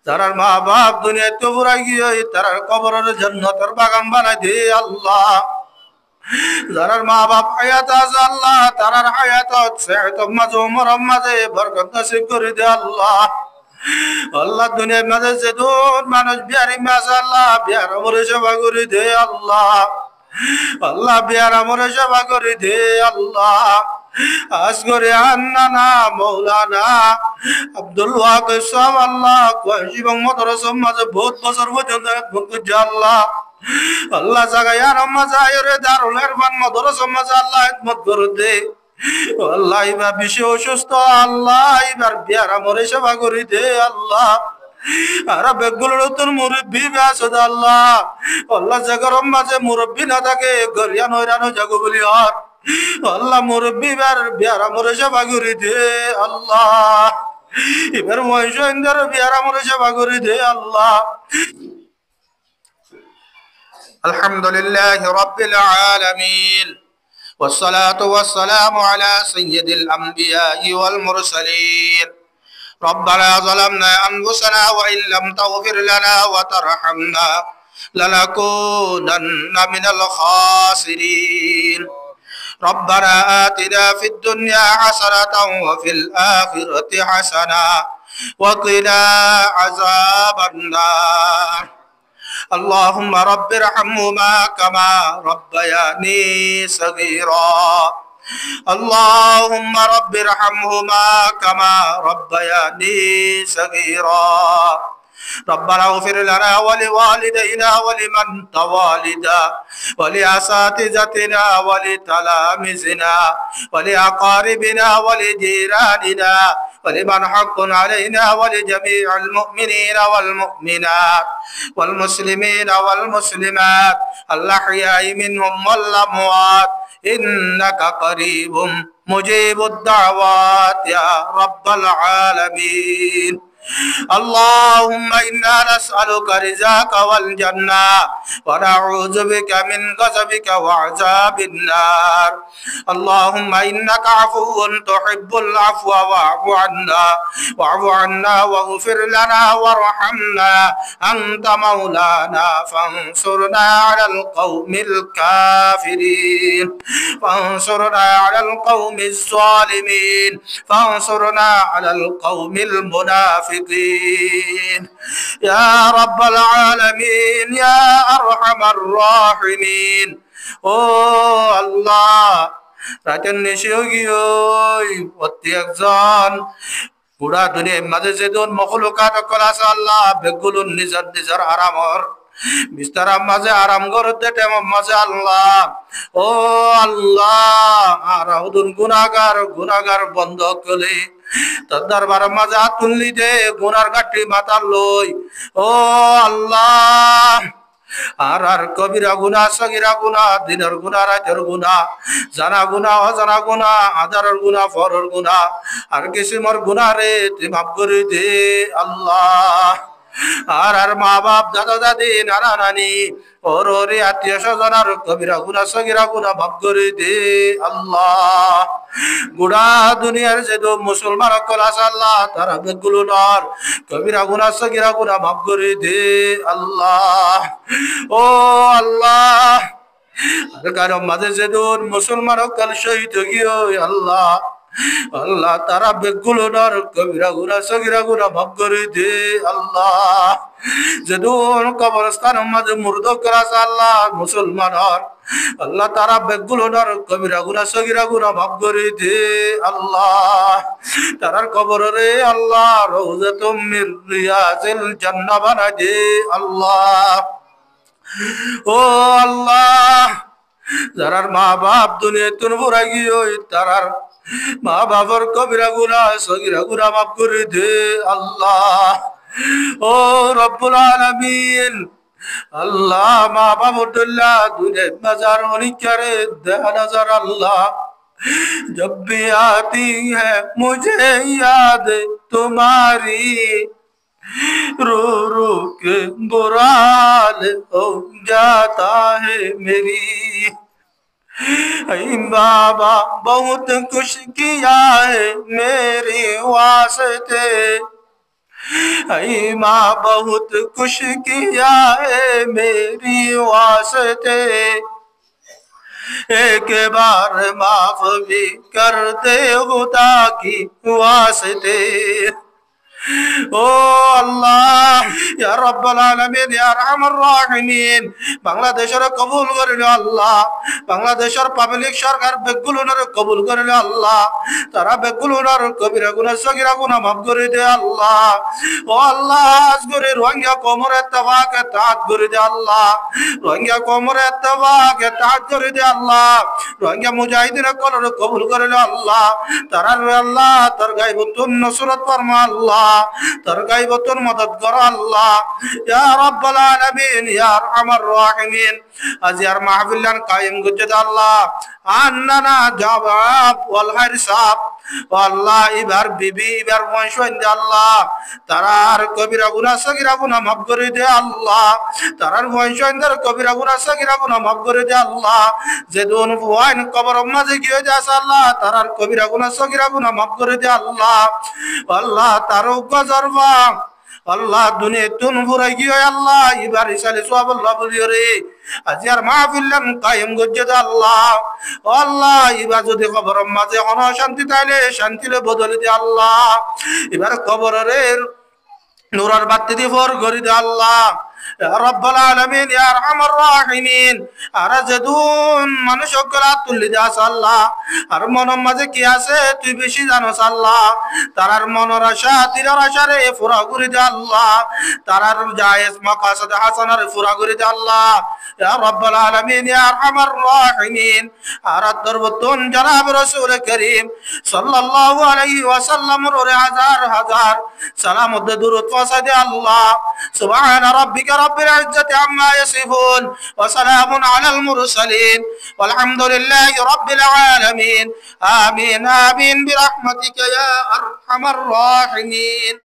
যারার মা বাপ দুনিয়াতে বুড়া গিয়ে তারার কবরের জান্নাতের বাগান বানাই দে আল্লাহ। যারার মা বাপ হায়াত আছে আল্লাহ তারার হায়াত সেহত মাঝে উমর মাঝে বরকত নসিব করে দে আল্লাহ। আল্লাহ দুনিয়ার মাঝে যে দূর মানুষ বিহারি মাছ আল্লাহ বিহার আমরে সেবা করে দে আল্লাহ। আল্লাহ বিহার আমরে সেবা করে দে আল্লাহ। আজ করে আন্নানা মৌলানা আব্দুল ওয়াক সাহেব আল্লাহ কোয়াশি এবং মাদ্রাসার মাঝে বহুত বছর পর্যন্ত আল্লাহ। আল্লাহ জাগায় আর মাজায়রে দারুল ইরফান মাদ্রাসার মাঝে আল্লাহ হিদমত করে দে আল্লাহ। এবার বেশি অসুস্থ আল্লাহ এবার বিহার আমরে সেবা করে দে আল্লাহ। আর বেগুলো নতুন মুরব্বী বেসদ আল্লাহ। আল্লাহ জাগার মাঝে মুরব্বী না থাকে গরিয়া নয়রানো জাগো বলি আর আল্লাহ মুরব্বী বিহার আমরে সেবা করে দে আল্লাহ। এবার মহিষেন্দ্র বিহার আমরে সেবা করে দে আল্লাহ। আলহামদুলিল্লাহি রাব্বিল আলামিন والصلاة والسلام على سيد الأنبياء والمرسلين ربنا ظلمنا أنفسنا وإن لم تغفر لنا وترحمنا لنكونن من الخاسرين ربنا آتنا في الدنيا حسنة وفي الآخرة حسنة وقنا عذاب النار اللهم رب ارحمهما كما ربياني صغيرا اللهم رب ارحمهما كما ربياني صغيرا ربنا اغفر لنا ولوالدينا ولمن توالدا ولأساتذتنا ولتلامذنا ولأقاربنا ولجيراننا ولمن حق علينا ولجميع المؤمنين والمؤمنات والمسلمين والمسلمات الأحياء منهم والأموات إنك قريب مجيب الدعوات يا رب العالمين اللهم إنا نسألك رزاك والجنة ونعوذ بك من غضبك وعذاب النار اللهم إنك عفو تحب العفو واعف عنا واغفر لنا وارحمنا أنت مولانا فانصرنا على القوم الكافرين فانصرنا على القوم الظالمين فانصرنا على القوم المنافقين يا رب العالمين يا أرحم الراحمين ও আল্লাহ রাতের নেশে গিয়ে প্রত্যেকজন পুরা দুনিয়ার মাঝে যে দোন মখলুকাত কল আছে আল্লাহ বেগুলো নিজের নিজের আরামর বিস্তারার মাঝে আরাম করতে টেম মাঝে আল্লাহ ও আল্লাহ আর গুনাহগার বন্ধ করে তোর দরবার মাঝে হাত তুললি দে গুনার গাঠি মাথা লই ও আল্লাহ আর কবিরা গুনাহ সগীরা গুনাহ দিনের গুনাহ রাতের গুনাহ জানা গুনাহ অজানা গুনাহ আদারের গুনাহ ফরর গুনাহ আর কিসিমর গুনাহ রে তুই মাফ করে দে আল্লাহ। আর মা বাপ দাদা দাদি নানা নানি ওর আত্মীয় স্বজন আর কবিরা গুনাহ সগীরা গুনাহ মাফ করে দে আল্লাহ। গোড়া দুনিয়ার যে মুসলমান সকল আছে আল্লাহ তারা বেগুলো নর কবিরা গুনাহ সগীরা গুনাহ মাফ করে দে আল্লাহ। ও আল্লাহ আর কারো মাঝে যে মুসলমান সকল শহীদ গিয়ে আল্লাহ আল্লাহ তারা বেগুলো নর কবিরা গুনাহ সগীরা গুনাহ মাফ করে দে আল্লাহ। যেদুন কবরস্থান মাঝে মুর্দ করা আল্লাহ মুসলমান আল্লাহ তারা বেগুলো নর কবিরা গুনাহ সগীরা গুনাহ মাফ করে দে আল্লাহ। তারার কবর রে আল্লাহ রওজাতুম মির রিয়াজিল জান্নাহ বানা দে আল্লাহ। ও আল্লাহ যারার মা বাপ দুনিয়াতে বুড়া গিয়ে তারার মা বাবার কবিরা গুনাহ সগীরা গুনাহ মাফ করে দে আল্লাহ। ও রব্বুল আলামিন अल्लाह माँ बाबुल्ला तुझे मजार करे नजर अल्लाह जब भी आती है मुझे याद तुम्हारी रो रो के बुरा हाल हो जाता है मेरी। बाबा बहुत कुछ किया है मेरे वास्ते ऐ माँ बहुत कुछ किया है मेरी वास्ते, एक बार माफ भी कर दे खुदा की वास्ते। ও আল্লাহ, ইয়া রাব্বাল আলামিন, ইয়া আরহামার রাহিমিন, বাংলাদেশের কবুল করিল আল্লাহ, বাংলাদেশের পাবলিক সরকার বেগুলোনার কবুল করিল আল্লাহ, তারা বেগুলোনার কবিরা গুনাহ সগীরা গুনাহ মাফ করে দে আল্লাহ। ও আল্লাহ, আজগরে রোহিঙ্গা কোমরে ইত্তেফাক ইত্তেহাদ করে দে আল্লাহ, রোহিঙ্গা কোমরে ইত্তেফাক ইত্তেহাদ করে দে আল্লাহ, রোহিঙ্গা মুজাহিদিন কলর কবুল করিল আল্লাহ, তারা আল্লাহ তোর গায়বতুন নসরত ফরমা আল্লাহ, তোর গায়বতুন মদদ কর আল্লাহ, ইয়া রাব্বাল আলামিন, ইয়া আরহামার রাহিমিন। আজিয়ার মাহফিলান কায়েম গুজদ আল্লাহ, আন্নানা জবাব ওয়াল হিসাব আল্লাহ, এবার বিবি এবার বংশইন্দে আল্লাহ, তারার কবিরা গুনাহ সগীরা গুনাহ মাফ করে দে আল্লাহ, তারার বংশইন্দের কবিরা গুনাহ সগীরা গুনাহ মাফ করে দে আল্লাহ, যে দোন ওয়াইন কবর মাঝে গিয়ে যাস আল্লাহ, তারার কবিরা গুনাহ সগীরা গুনাহ মাফ করে দে আল্লাহ। আল্লাহ তারও গজরবা আল্লাহ দুনিয়া তুন ফুরাই গিয়ে আল্লাহ, এবার ইসালে সওয়াব আল্লাহ বলিও রে, আজিয়ার মাহফিলান কায়েম গজ্জে আল্লাহ। আল্লাহ এবার যদি কবর মাঝে অশান্তি তাইলে শান্তিলে বদলে দে আল্লাহ, এবার কবরের নূরের বাতি দিয়ে ভর করে দে আল্লাহ। রব্বুল আলামিন, ইয়া আরহামার রাহিমিন, আর যেদুন মানুষ গলা তুলি দাস আল্লাহ, আর মনের মাঝে কি আছে তুই বেশি জানোস আল্লাহ, তারার মনের আশা দিলের আশারে পুরা করে দে আল্লাহ, তারার জায়েজ মাকাসাদ হাসানারে পুরা করে দে আল্লাহ। ইয়া রব্বুল আলামিন, ইয়া আরহামার রাহিমিন, আর দরবতুন জনাব রাসূল করিম সাল্লাল্লাহু আলাইহি ওয়াসাল্লামের ওরে হাজার হাজার সালাম ও দরুদ পৌঁছা দে আল্লাহ। সুবহান রাব্বিকা রাব্বিল ইজ্জাতি আম্মা ইয়াসিফুন ওয়া সালামুন আলাল মুরসালিন ওয়ালহামদুলিল্লাহি রাব্বিল আলামিন। আমিন আমিন বিরহমাতিকা ইয়া আরহামার রাহিমিন।